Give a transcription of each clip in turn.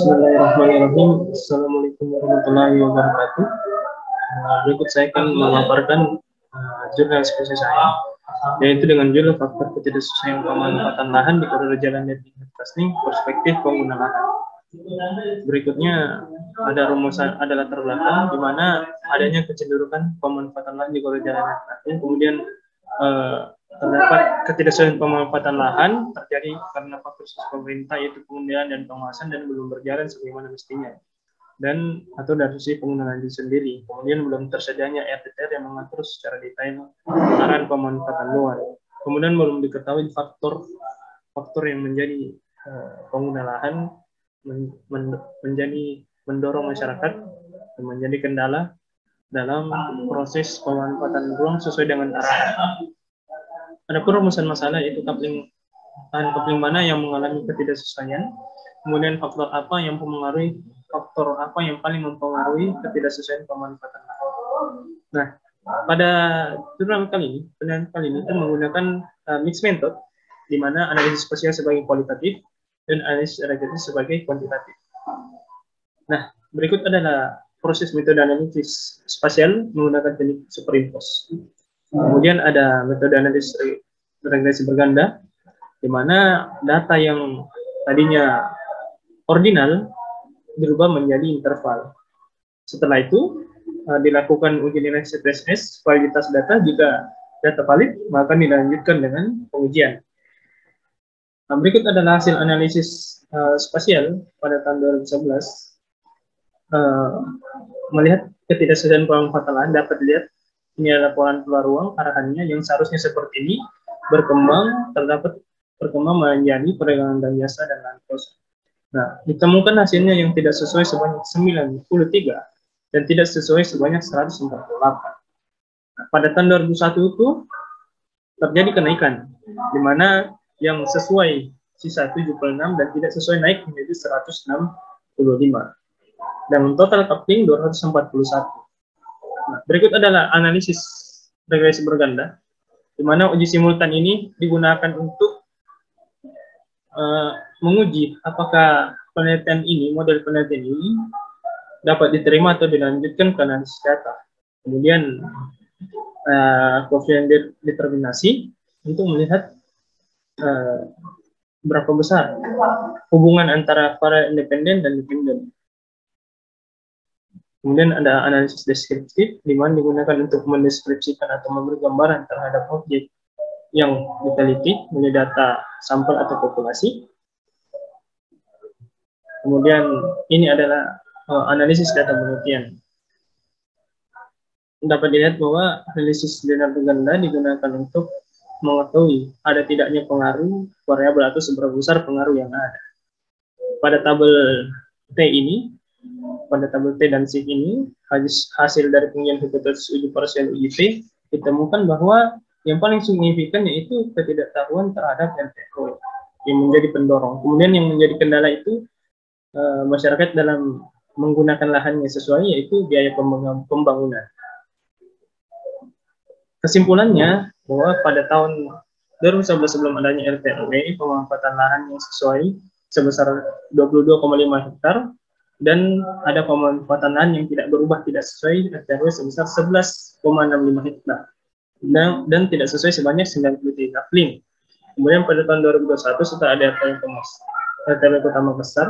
Bismillahirrahmanirrahim. Assalamualaikum warahmatullahi wabarakatuh. Berikut saya akan memaparkan jurnal spesies saya, yaitu dengan judul faktor ketidaksesuaian pemanfaatan lahan di koridor jalan dan testing perspektif pengguna lahan. Berikutnya ada rumusan, ada latar belakang di mana adanya kecenderungan pemanfaatan lahan di koridor jalan dan testing, kemudian terdapat ketidaksesuaian pemanfaatan lahan terjadi karena faktor pemerintah, yaitu pengendalian dan pengawasan, dan belum berjalan sebagaimana mestinya, dan atau dari sisi pengguna itu sendiri. Kemudian belum tersedianya RTTR yang mengatur secara detail arahan pemanfaatan luar. Kemudian belum diketahui faktor yang menjadi pengguna lahan menjadi mendorong masyarakat dan menjadi kendala dalam proses pemanfaatan ruang sesuai dengan arahan. Adapun rumusan masalah yaitu kopling mana yang mengalami ketidaksesuaian, kemudian faktor apa yang paling mempengaruhi ketidaksesuaian pemanfaatan lahan. Nah, pada jurnal kali ini kita menggunakan mixed method, di mana analisis spasial sebagai kualitatif dan analisis relatif sebagai kuantitatif. Nah, berikut adalah proses metode analisis spasial menggunakan teknik superimpose. Kemudian ada metode analisis regresi berganda, di mana data yang tadinya ordinal berubah menjadi interval. Setelah itu dilakukan uji nilai SPSS, validitas data. Jika data valid, maka dilanjutkan dengan pengujian. Nah, berikut adalah hasil analisis spasial pada tahun 2011. Melihat ketidaksesuaian pemanfaatan lahan, dapat dilihat ini adalah laporan keluar ruang arahannya yang seharusnya seperti ini, berkembang menjadi perdagangan dan jasa dan lahan kosong. Nah, ditemukan hasilnya yang tidak sesuai sebanyak 93 dan tidak sesuai sebanyak 148. Nah, pada tahun 2001 itu terjadi kenaikan, di mana yang sesuai sisa 76 dan tidak sesuai naik menjadi 165. Dan total coupling 241. Nah, berikut adalah analisis regresi berganda, di mana uji simultan ini digunakan untuk menguji apakah model penelitian ini dapat diterima atau dilanjutkan ke analisis data. Kemudian koefisien determinasi untuk melihat berapa besar hubungan antara para independen dan dependen. Kemudian ada analisis deskriptif, di mana digunakan untuk mendeskripsikan atau memberi gambaran terhadap objek yang diteliti melalui data sampel atau populasi. Kemudian ini adalah analisis data penelitian. Dapat dilihat bahwa analisis data berganda digunakan untuk mengetahui ada tidaknya pengaruh variabel atau seberapa besar pengaruh yang ada. Pada tabel T dan SIG ini, hasil dari pengujian hipotesis uji parsial UJT ditemukan bahwa yang paling signifikan yaitu ketidaktahuan terhadap LTO yang menjadi pendorong. Kemudian yang menjadi kendala itu masyarakat dalam menggunakan lahannya sesuai, yaitu biaya pembangunan. Kesimpulannya bahwa pada tahun 2011 sebelum adanya RTRW, pemanfaatan lahan yang sesuai sebesar 22,5 hektar, dan ada pemanfaatan lahan yang tidak berubah tidak sesuai RTRW sebesar 11,65 hektar dan tidak sesuai sebanyak 93 coupling. Kemudian pada tahun 2021 setelah ada RTRW Kota Makassar,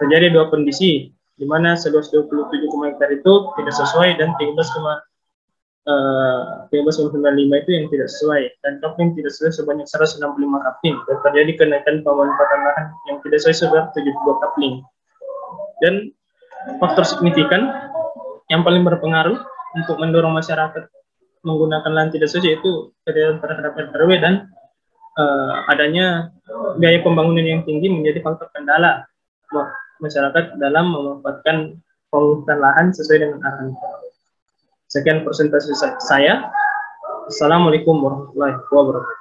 terjadi dua kondisi, di mana seluas 27 hektar itu tidak sesuai dan 13,95 itu yang tidak sesuai, dan coupling tidak sesuai sebanyak 165 coupling, dan terjadi kenaikan pemanfaatan lahan yang tidak sesuai sebanyak 72 coupling. Dan faktor signifikan yang paling berpengaruh untuk mendorong masyarakat menggunakan lahan tidak sesuai yaitu ketidaktahuan terhadap RTRW dan adanya biaya pembangunan yang tinggi menjadi faktor kendala masyarakat dalam memanfaatkan penggunaan lahan sesuai dengan arahan. Sekian presentasi saya. Assalamualaikum warahmatullahi wabarakatuh.